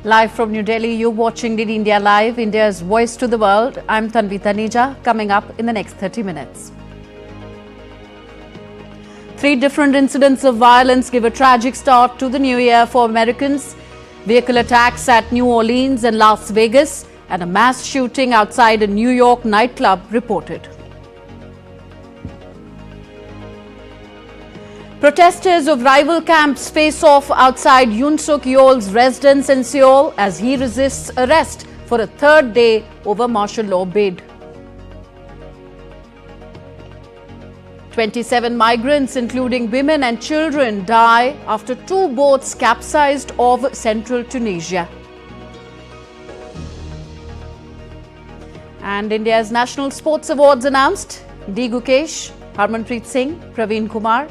Live from New Delhi, you're watching Did India Live, India's voice to the world. I'm Tanvi Taneja, coming up in the next 30 minutes. 3 different incidents of violence give a tragic start to the new year for Americans. Vehicle attacks at New Orleans and Las Vegas and a mass shooting outside a New York nightclub reported. Protesters of rival camps face off outside Yoon Suk-yeol's residence in Seoul as he resists arrest for a 3rd day over martial law bid. 27 migrants, including women and children, die after 2 boats capsized off central Tunisia. And India's National Sports Awards announced. D. Gukesh, Harmanpreet Singh, Praveen Kumar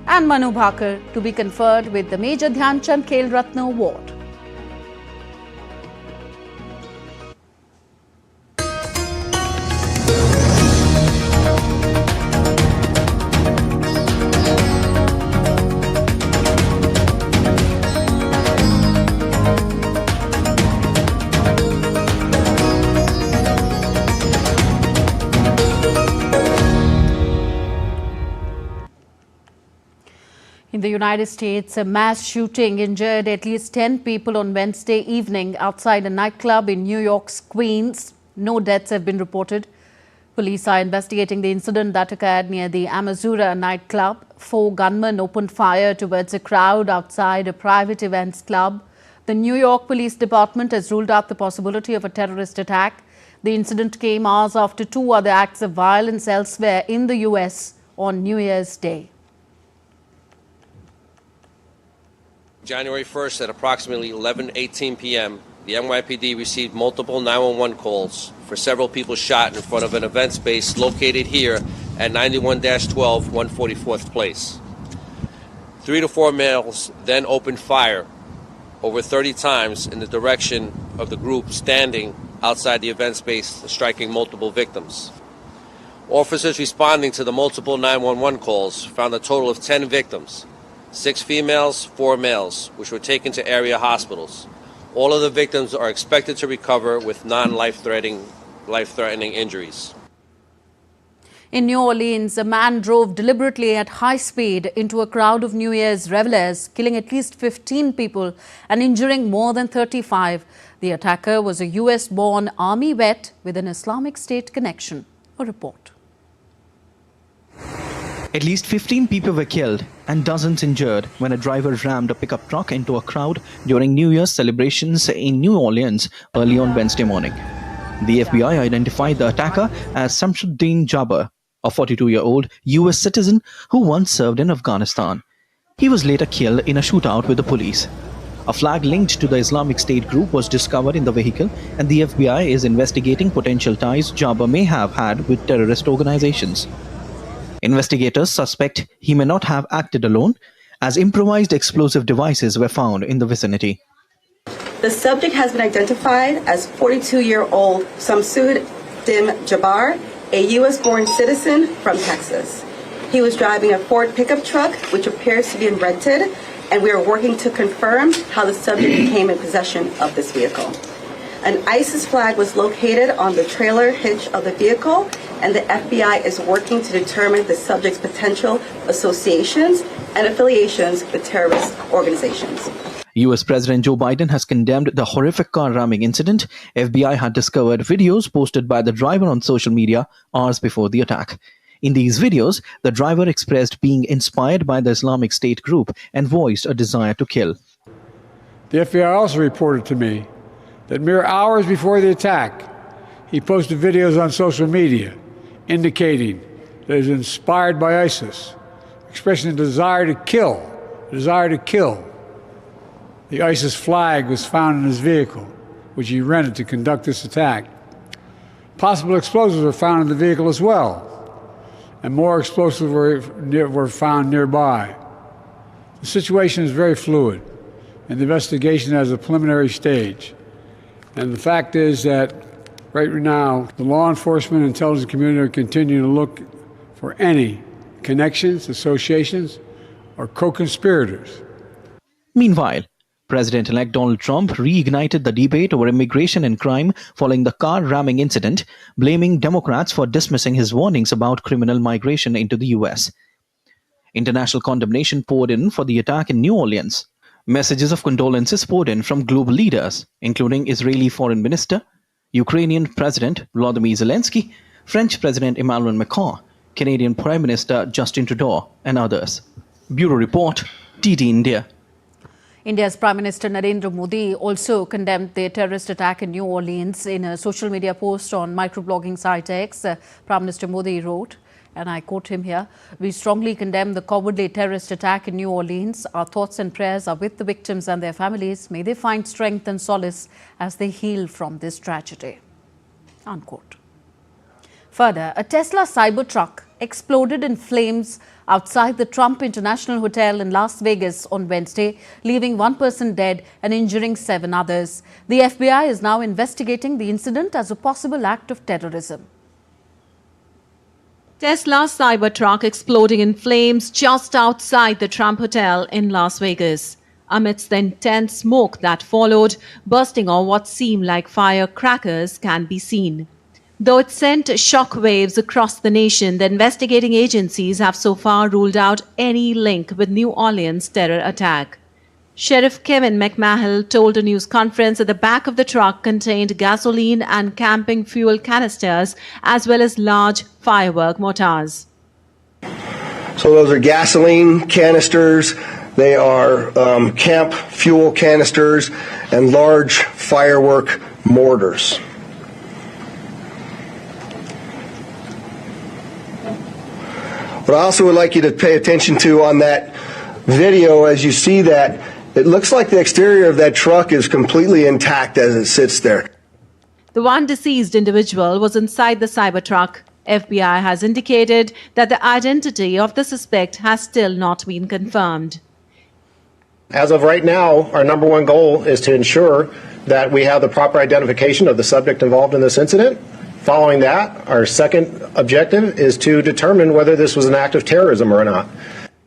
and Manu Bhaker to be conferred with the Major Dhyan Chand Khel Ratna Award. In the United States, a mass shooting injured at least 10 people on Wednesday evening outside a nightclub in New York's Queens. No deaths have been reported. Police are investigating the incident that occurred near the Amazura nightclub. 4 gunmen opened fire towards a crowd outside a private events club. The New York Police Department has ruled out the possibility of a terrorist attack. The incident came hours after 2 other acts of violence elsewhere in the U.S. on New Year's Day. January 1st at approximately 11:18 p.m., the NYPD received multiple 911 calls for several people shot in front of an event space located here at 91-12 144th Place. 3 to 4 males then opened fire over 30 times in the direction of the group standing outside the event space, striking multiple victims. Officers responding to the multiple 911 calls found a total of 10 victims. 6 females, 4 males, which were taken to area hospitals. All of the victims are expected to recover with non-life-threatening injuries. In New Orleans, a man drove deliberately at high speed into a crowd of New Year's revelers, killing at least 15 people and injuring more than 35. The attacker was a US-born Army vet with an Islamic State connection. A report. At least 15 people were killed and dozens injured when a driver rammed a pickup truck into a crowd during New Year's celebrations in New Orleans early on Wednesday morning. The FBI identified the attacker as Samshuddin Jabbar, a 42-year-old US citizen who once served in Afghanistan. He was later killed in a shootout with the police. A flag linked to the Islamic State group was discovered in the vehicle, and the FBI is investigating potential ties Jabbar may have had with terrorist organizations. Investigators suspect he may not have acted alone, as improvised explosive devices were found in the vicinity. The subject has been identified as 42-year-old Samshuddin Jabbar, a U.S.-born citizen from Texas. He was driving a Ford pickup truck, which appears to be rented, and we are working to confirm how the subject became in possession of this vehicle. An ISIS flag was located on the trailer hitch of the vehicle, and the FBI is working to determine the subject's potential associations and affiliations with terrorist organizations. US President Joe Biden has condemned the horrific car ramming incident. FBI had discovered videos posted by the driver on social media hours before the attack. In these videos, the driver expressed being inspired by the Islamic State group and voiced a desire to kill. The FBI also reported to me that mere hours before the attack, he posted videos on social media indicating that he was inspired by ISIS, expressing a desire to kill, The ISIS flag was found in his vehicle, which he rented to conduct this attack. Possible explosives were found in the vehicle as well, and more explosives were found nearby. The situation is very fluid, and the investigation has a preliminary stage. And the fact is that right now, the law enforcement and intelligence community are continuing to look for any connections, associations, or co-conspirators. Meanwhile, President-elect Donald Trump reignited the debate over immigration and crime following the car ramming incident, blaming Democrats for dismissing his warnings about criminal migration into the U.S. International condemnation poured in for the attack in New Orleans. Messages of condolences poured in from global leaders, including Israeli Foreign Minister, Ukrainian President Volodymyr Zelensky, French President Emmanuel Macron, Canadian Prime Minister Justin Trudeau, and others. Bureau Report, TT India. India's Prime Minister Narendra Modi also condemned the terrorist attack in New Orleans. In a social media post on microblogging site X, Prime Minister Modi wrote, and I quote him here, "We strongly condemn the cowardly terrorist attack in New Orleans. Our thoughts and prayers are with the victims and their families. May they find strength and solace as they heal from this tragedy." Unquote. Further, a Tesla Cybertruck exploded in flames outside the Trump International Hotel in Las Vegas on Wednesday, leaving one person dead and injuring 7 others. The FBI is now investigating the incident as a possible act of terrorism. Tesla Cybertruck exploding in flames just outside the Trump Hotel in Las Vegas. Amidst the intense smoke that followed, bursting of what seemed like firecrackers can be seen. Though it sent shockwaves across the nation, the investigating agencies have so far ruled out any link with New Orleans' terror attack. Sheriff Kevin McMahill told a news conference that the back of the truck contained gasoline and camping fuel canisters, as well as large firework mortars. So those are gasoline canisters, they are camp fuel canisters, and large firework mortars. What I also would like you to pay attention to on that video, as you see that, it looks like the exterior of that truck is completely intact as it sits there. The one deceased individual was inside the Cybertruck. FBI has indicated that the identity of the suspect has still not been confirmed. As of right now, our number one goal is to ensure that we have the proper identification of the subject involved in this incident. Following that, our second objective is to determine whether this was an act of terrorism or not.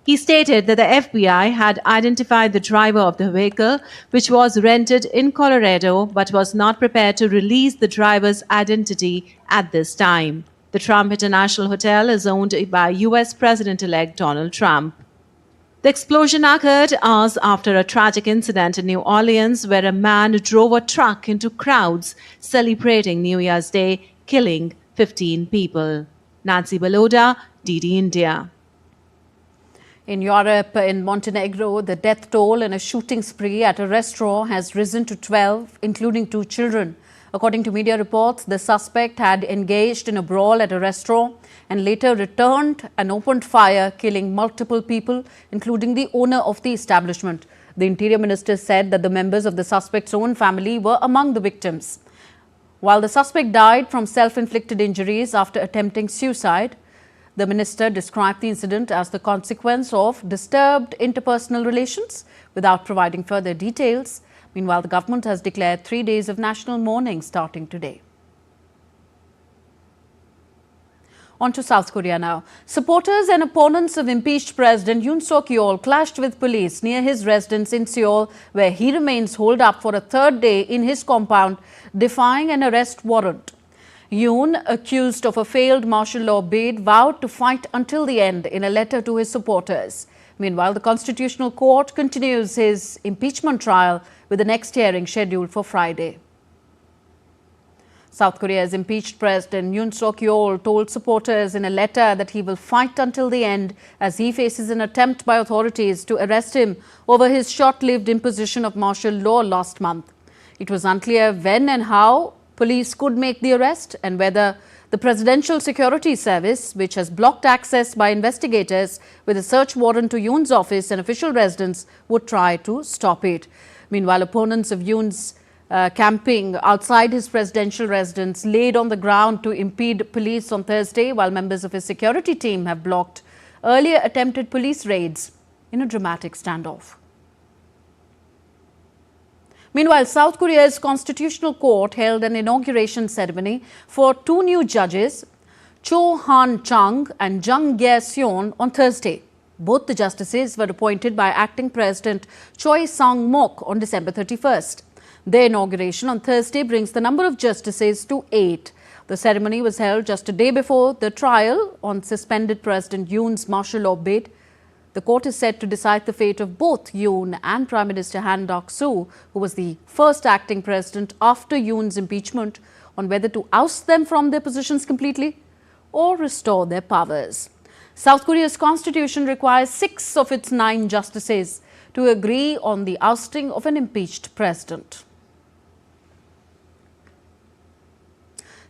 He stated that the FBI had identified the driver of the vehicle, which was rented in Colorado, but was not prepared to release the driver's identity at this time. The Trump International Hotel is owned by U.S. President-elect Donald Trump. The explosion occurred hours after a tragic incident in New Orleans where a man drove a truck into crowds celebrating New Year's Day, killing 15 people. Nancy Baloda, DD India. In Europe, in Montenegro, the death toll in a shooting spree at a restaurant has risen to 12, including 2 children. According to media reports, the suspect had engaged in a brawl at a restaurant and later returned and opened fire, killing multiple people, including the owner of the establishment. The Interior Minister said that the members of the suspect's own family were among the victims. While the suspect died from self-inflicted injuries after attempting suicide, the minister described the incident as the consequence of disturbed interpersonal relations without providing further details. Meanwhile, the government has declared 3 days of national mourning starting today. On to South Korea now. Supporters and opponents of impeached President Yoon Suk-yeol clashed with police near his residence in Seoul, where he remains holed up for a 3rd day in his compound, defying an arrest warrant. Yoon, accused of a failed martial law bid, vowed to fight until the end in a letter to his supporters. Meanwhile, the Constitutional Court continues his impeachment trial with the next hearing scheduled for Friday. South Korea's impeached President Yoon Suk-yeol told supporters in a letter that he will fight until the end as he faces an attempt by authorities to arrest him over his short-lived imposition of martial law last month. It was unclear when and how police could make the arrest and whether the Presidential Security Service, which has blocked access by investigators with a search warrant to Yoon's office and official residence, would try to stop it. Meanwhile, opponents of Yoon's camping outside his presidential residence laid on the ground to impede police on Thursday, while members of his security team have blocked earlier attempted police raids in a dramatic standoff. Meanwhile, South Korea's Constitutional Court held an inauguration ceremony for 2 new judges, Cho Han-chung and Jung Ye-seon, on Thursday. Both the justices were appointed by acting President Choi Sang-mok on December 31st. Their inauguration on Thursday brings the number of justices to 8. The ceremony was held just a day before the trial on suspended President Yoon's martial law bid. The court is set to decide the fate of both Yoon and Prime Minister Han Duck-soo, who was the first acting president after Yoon's impeachment, on whether to oust them from their positions completely or restore their powers. South Korea's constitution requires 6 of its 9 justices to agree on the ousting of an impeached president.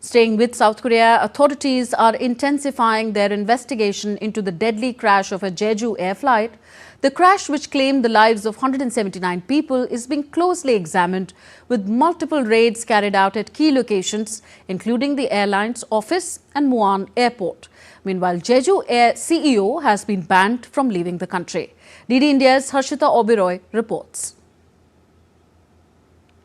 Staying with South Korea, authorities are intensifying their investigation into the deadly crash of a Jeju air flight. The crash, which claimed the lives of 179 people, is being closely examined, with multiple raids carried out at key locations, including the airline's office and Muan Airport. Meanwhile, Jeju Air CEO has been banned from leaving the country. DD India's Harshita Oberoi reports.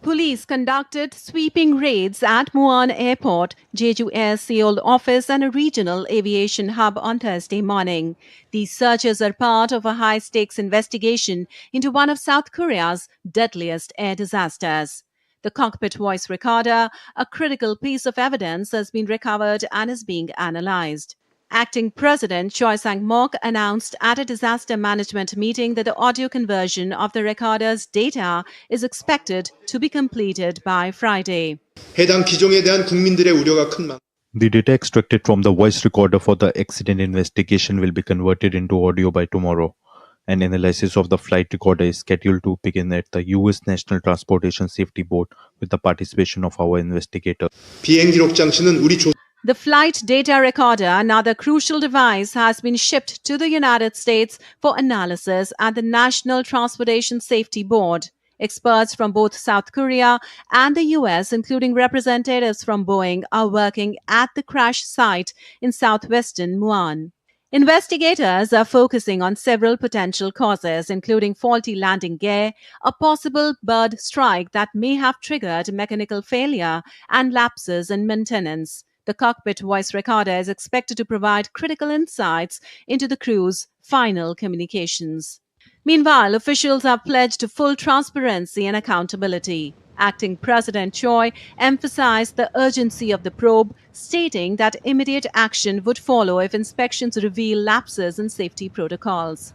Police conducted sweeping raids at Muan Airport, Jeju Air Seoul office and a regional aviation hub on Thursday morning. These searches are part of a high-stakes investigation into one of South Korea's deadliest air disasters. The cockpit voice recorder, a critical piece of evidence, has been recovered and is being analyzed. Acting President Choi Sang-mok announced at a disaster management meeting that the audio conversion of the recorder's data is expected to be completed by Friday. 해당 기종에 대한 국민들의 우려가 큰 만. The data extracted from the voice recorder for the accident investigation will be converted into audio by tomorrow. An analysis of the flight recorder is scheduled to begin at the U.S. National Transportation Safety Board with the participation of our investigator. 비행 기록 장치는 우리 조 The flight data recorder, another crucial device, has been shipped to the United States for analysis at the National Transportation Safety Board. Experts from both South Korea and the US, including representatives from Boeing, are working at the crash site in southwestern Muan. Investigators are focusing on several potential causes, including faulty landing gear, a possible bird strike that may have triggered mechanical failure, and lapses in maintenance. The cockpit voice recorder is expected to provide critical insights into the crew's final communications. Meanwhile, officials have pledged full transparency and accountability. Acting President Choi emphasized the urgency of the probe, stating that immediate action would follow if inspections reveal lapses in safety protocols.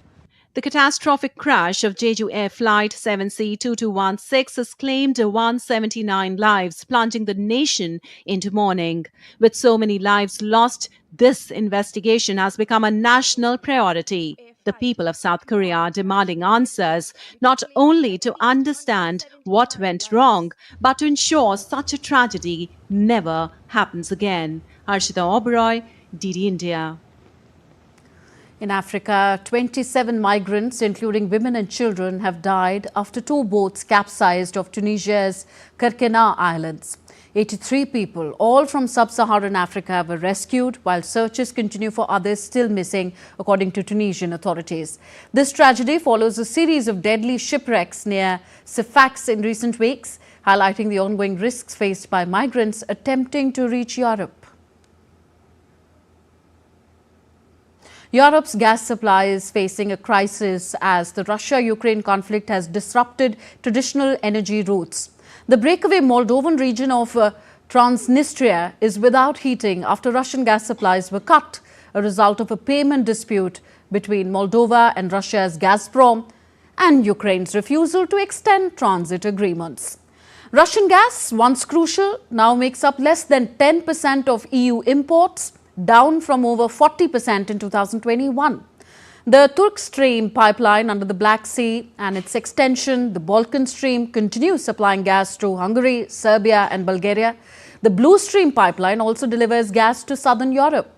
The catastrophic crash of Jeju Air Flight 7C2216 has claimed 179 lives, plunging the nation into mourning. With so many lives lost, this investigation has become a national priority. The people of South Korea are demanding answers, not only to understand what went wrong, but to ensure such a tragedy never happens again. Harshita Oberoi, DD India. In Africa, 27 migrants, including women and children, have died after 2 boats capsized off Tunisia's Kerkena Islands. 83 people, all from sub-Saharan Africa, were rescued, while searches continue for others still missing, according to Tunisian authorities. This tragedy follows a series of deadly shipwrecks near Sfax in recent weeks, highlighting the ongoing risks faced by migrants attempting to reach Europe. Europe's gas supply is facing a crisis as the Russia-Ukraine conflict has disrupted traditional energy routes. The breakaway Moldovan region of Transnistria is without heating after Russian gas supplies were cut, a result of a payment dispute between Moldova and Russia's Gazprom and Ukraine's refusal to extend transit agreements. Russian gas, once crucial, now makes up less than 10% of EU imports, down from over 40% in 2021. The Turk Stream pipeline under the Black Sea and its extension, the Balkan Stream, continues supplying gas to Hungary, Serbia and Bulgaria. The Blue Stream pipeline also delivers gas to southern Europe.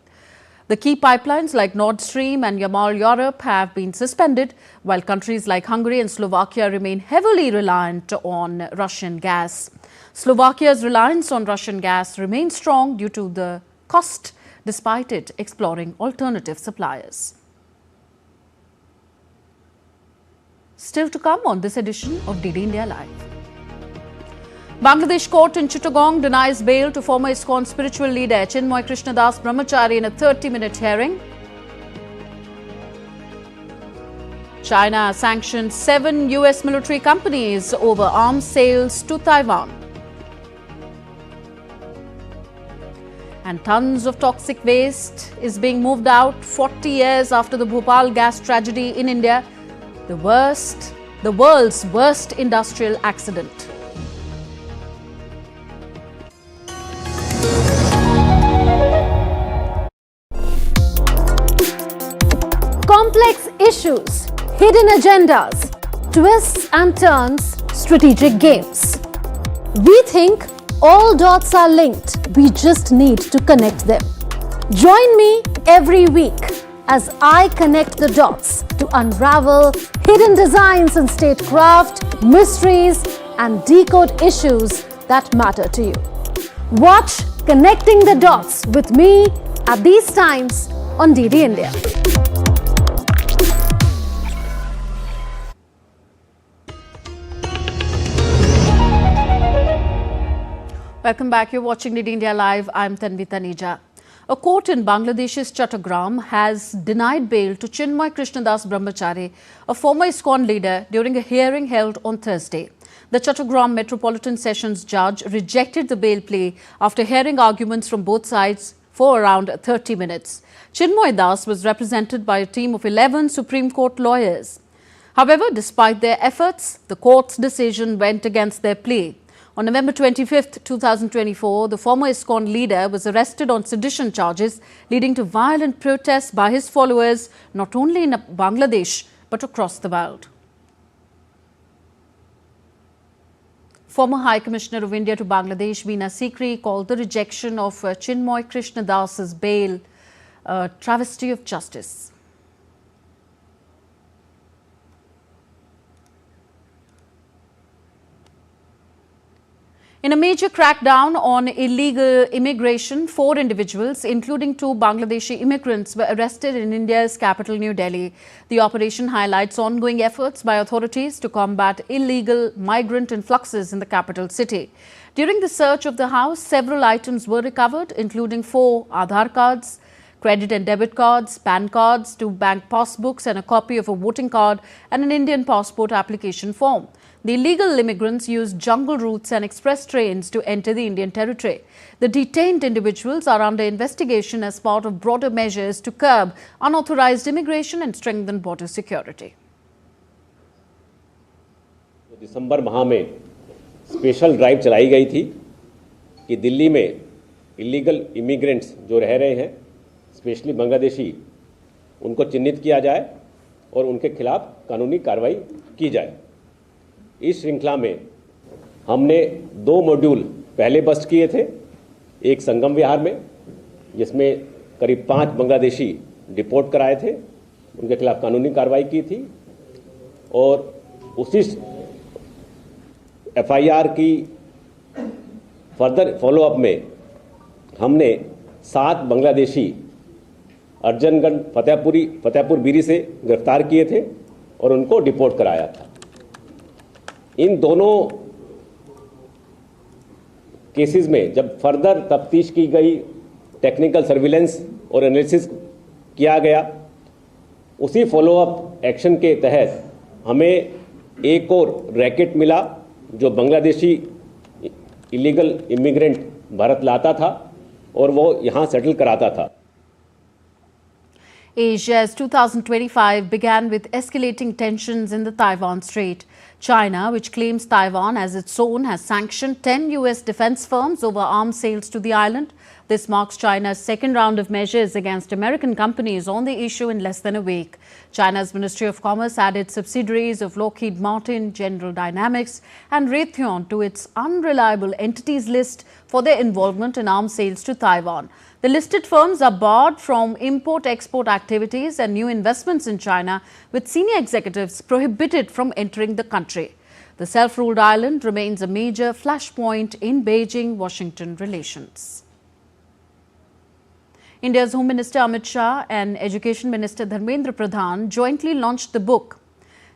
The key pipelines like Nord Stream and Yamal Europe have been suspended, while countries like Hungary and Slovakia remain heavily reliant on Russian gas. Slovakia's reliance on Russian gas remains strong due to the cost, despite it exploring alternative suppliers. Still to come on this edition of DD India Live. Bangladesh court in Chittagong denies bail to former ISKCON spiritual leader Chinmoy Krishnadas Brahmachari in a 30-minute hearing. China has sanctioned 7 US military companies over arms sales to Taiwan. And tons of toxic waste is being moved out 40 years after the Bhopal gas tragedy in India, the world's worst industrial accident. Complex issues, hidden agendas, twists and turns, strategic games. We think all dots are linked. We just need to connect them. Join me every week as I connect the dots to unravel hidden designs in statecraft, mysteries, and decode issues that matter to you. Watch Connecting the Dots with me at these times on DD India. Welcome back. You're watching DD India Live. I'm Tanvi Taneja. A court in Bangladesh's Chattogram has denied bail to Chinmoy Krishnadas Brahmachari, a former ISKCON leader, during a hearing held on Thursday. The Chattogram Metropolitan Sessions judge rejected the bail plea after hearing arguments from both sides for around 30 minutes. Chinmoy Das was represented by a team of 11 Supreme Court lawyers. However, despite their efforts, the court's decision went against their plea. On November 25, 2024, the former ISKCON leader was arrested on sedition charges, leading to violent protests by his followers not only in Bangladesh but across the world. Former High Commissioner of India to Bangladesh, Veena Sikri, called the rejection of Chinmoy Krishnadas's bail a travesty of justice. In a major crackdown on illegal immigration, 4 individuals, including 2 Bangladeshi immigrants, were arrested in India's capital, New Delhi. The operation highlights ongoing efforts by authorities to combat illegal migrant influxes in the capital city. During the search of the house, several items were recovered, including 4 Aadhaar cards, credit and debit cards, PAN cards, 2 bank passbooks and a copy of a voting card and an Indian passport application form. The illegal immigrants used jungle routes and express trains to enter the Indian territory. The detained individuals are under investigation as part of broader measures to curb unauthorized immigration and strengthen border security. दिसंबर माह में special drive चलाई गई थी कि दिल्ली में illegal immigrants जो रह रहे हैं, स्पेशली बांग्लादेशी, उनको चिन्हित किया जाए और उनके खिलाफ कानूनी कार्रवाई की जाए। इस श्रृंखला में हमने 2 मॉड्यूल पहले बस्ट किए थे, एक संगम विहार में जिसमें करीब 5 बांग्लादेशी डिपोर्ट कराए थे, उनके खिलाफ कानूनी कार्रवाई की थी, और उसी एफआईआर की फर्दर फॉलोअप में हमने 7 बांग्लादेशी अर्जनगंज फतेहपुर बीरी से गिरफ्तार किए थे और उनको डिपोर्ट कराया था। इन दोनों केसेस में जब फर्दर तफ्तीश की गई, टेक्निकल सर्विलेंस और एनालिसिस किया गया, उसी फॉलोअप एक्शन के तहत हमें एक और रैकेट मिला जो बांग्लादेशी इलीगल इमिग्रेंट भारत लाता था और वो यहाँ सेटल कराता था। Asia's 2025 began with escalating tensions in the Taiwan Strait. China, which claims Taiwan as its own, has sanctioned 10 US defense firms over arms sales to the island. This marks China's second round of measures against American companies on the issue in less than a week. China's Ministry of Commerce added subsidiaries of Lockheed Martin, General Dynamics and Raytheon to its unreliable entities list for their involvement in arms sales to Taiwan. The listed firms are barred from import-export activities and new investments in China, with senior executives prohibited from entering the country. The self-ruled island remains a major flashpoint in Beijing-Washington relations. India's Home Minister Amit Shah and Education Minister Dharmendra Pradhan jointly launched the book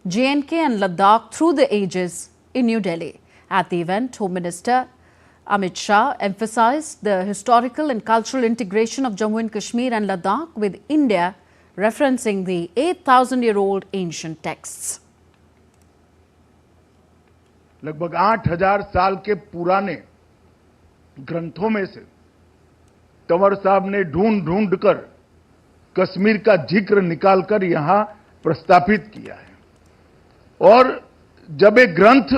JNK and Ladakh Through the Ages in New Delhi. At the event, Home Minister Amit Shah emphasized the historical and cultural integration of Jammu and Kashmir and Ladakh with India referencing the 8,000-year-old ancient texts. लगभग 8,000 साल के पुराने ग्रंथों में से तंवर साहब ने ढूंढ कर कश्मीर का जिक्र निकालकर यहां प्रस्तापित किया है। और जब एक ग्रंथ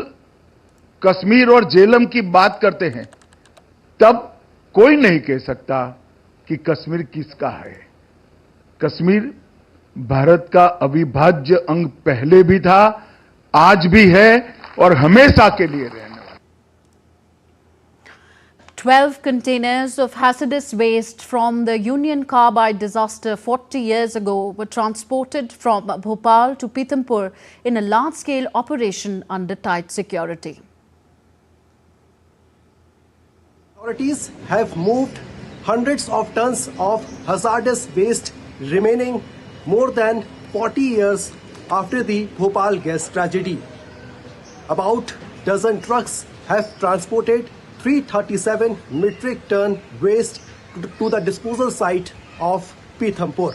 कश्मीर और झेलम की बात करते हैं तब कोई नहीं कह सकता कि कश्मीर किसका है। कश्मीर भारत का अविभाज्य अंग पहले भी था, आज भी है और हमेशा के लिए रहने वाला। 12 containers of hazardous waste from the Union Carbide disaster 40 years ago were transported from Bhopal to Pithampur in a large-scale operation under tight security. Authorities have moved hundreds of tons of hazardous waste remaining more than 40 years after the Bhopal gas tragedy. About dozen trucks have transported 337 metric ton waste to the disposal site of Pithampur.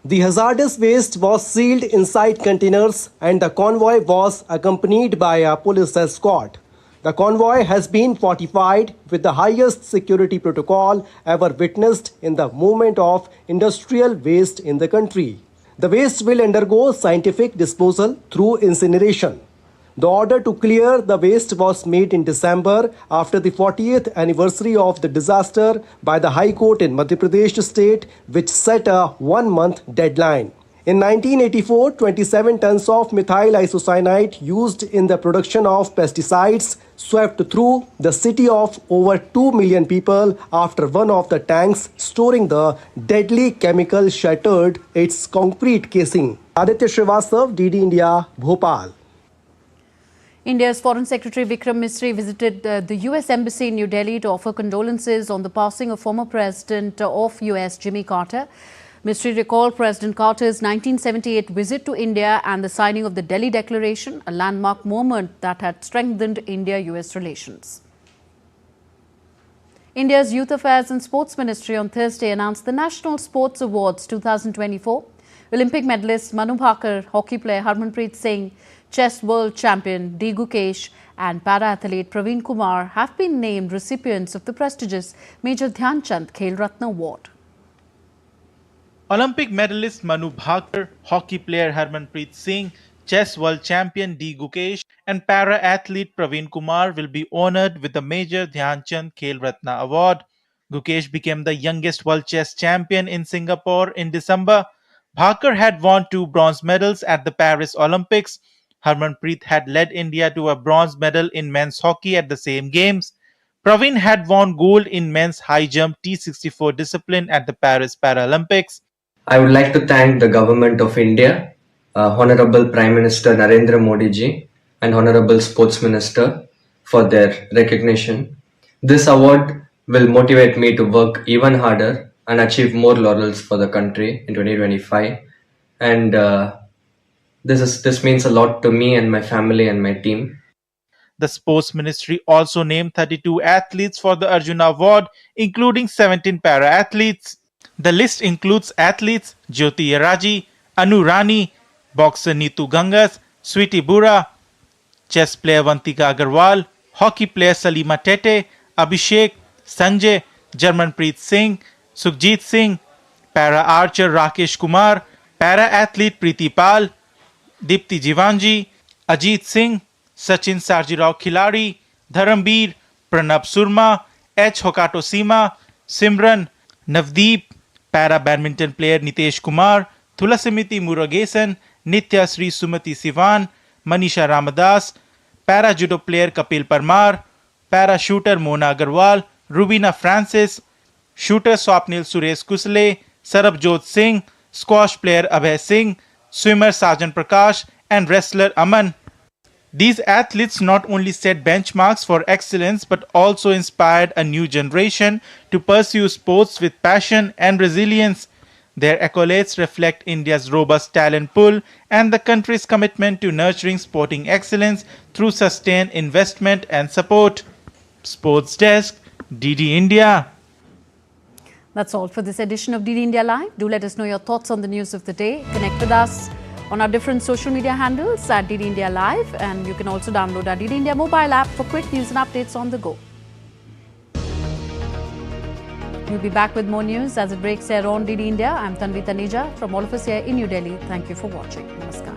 The hazardous waste was sealed inside containers and the convoy was accompanied by a police escort. The convoy has been fortified with the highest security protocol ever witnessed in the movement of industrial waste in the country. The waste will undergo scientific disposal through incineration. The order to clear the waste was made in December after the 40th anniversary of the disaster by the High Court in Madhya Pradesh state, which set a one-month deadline. In 1984, 27 tons of methyl isocyanate used in the production of pesticides swept through the city of over 2 million people after one of the tanks storing the deadly chemical shattered its concrete casing. Aditya Srivastav, DD India, Bhopal. India's Foreign Secretary Vikram Misri visited the US Embassy in New Delhi to offer condolences on the passing of former President of US Jimmy Carter. Misri recalled President Carter's 1978 visit to India and the signing of the Delhi Declaration, a landmark moment that had strengthened India-US relations. India's Youth Affairs and Sports Ministry on Thursday announced the National Sports Awards 2024. Olympic medalist Manu Bhaker, hockey player Harmanpreet Singh, chess world champion D. Gukesh and para-athlete Praveen Kumar have been named recipients of the prestigious Major Dhyan Chand Khel Ratna Award. Olympic medalist Manu Bhaker, hockey player Harmanpreet Singh, chess world champion D. Gukesh and para-athlete Praveen Kumar will be honoured with the Major Dhyan Chand Khel Ratna Award. Gukesh became the youngest world chess champion in Singapore in December. Bhaker had won 2 bronze medals at the Paris Olympics. Harmanpreet had led India to a bronze medal in men's hockey at the same games. Praveen had won gold in men's high jump T64 discipline at the Paris Paralympics. I would like to thank the Government of India, Honorable Prime Minister Narendra Modi ji and Honorable Sports Minister for their recognition. This award will motivate me to work even harder and achieve more laurels for the country in 2025. And this means a lot to me and my family and my team. The Sports Ministry also named 32 athletes for the Arjuna Award, including 17 para-athletes. The list includes athletes Jyoti Yaraji, Anu Rani, boxer Neetu Gangas, Sweetie Bura, chess player Vantika Agarwal, hockey player Salima Tete, Abhishek, Sanjay, Jarmanpreet Singh, Sukhjit Singh, para-archer Rakesh Kumar, para-athlete Preeti Pal, Dipti Jivanji, Ajit Singh, Sachin Sarjirao Khilari, Dharamveer, Pranab Surma, H. Hokato Sima, Simran, Navdeep, para-badminton player Nitesh Kumar, Thulasimiti Murugesan, Nitya Sri Sumati Sivan, Manisha Ramadas, para-judo player Kapil Parmar, para-shooter Mona Agarwal, Rubina Francis, shooter Swapnil Suresh Kusle, Sarabjot Singh, squash player Abhay Singh, swimmer Sajan Prakash and wrestler Aman. These athletes not only set benchmarks for excellence but also inspired a new generation to pursue sports with passion and resilience. Their accolades reflect India's robust talent pool and the country's commitment to nurturing sporting excellence through sustained investment and support. Sports Desk, DD India. That's all for this edition of DD India Live. Do let us know your thoughts on the news of the day. Connect with us on our different social media handles at DD India Live, and you can also download our DD India mobile app for quick news and updates on the go. We'll be back with more news as it breaks here on DD India. I'm Tanvi Taneja. From all of us here in New Delhi, thank you for watching. Namaskar.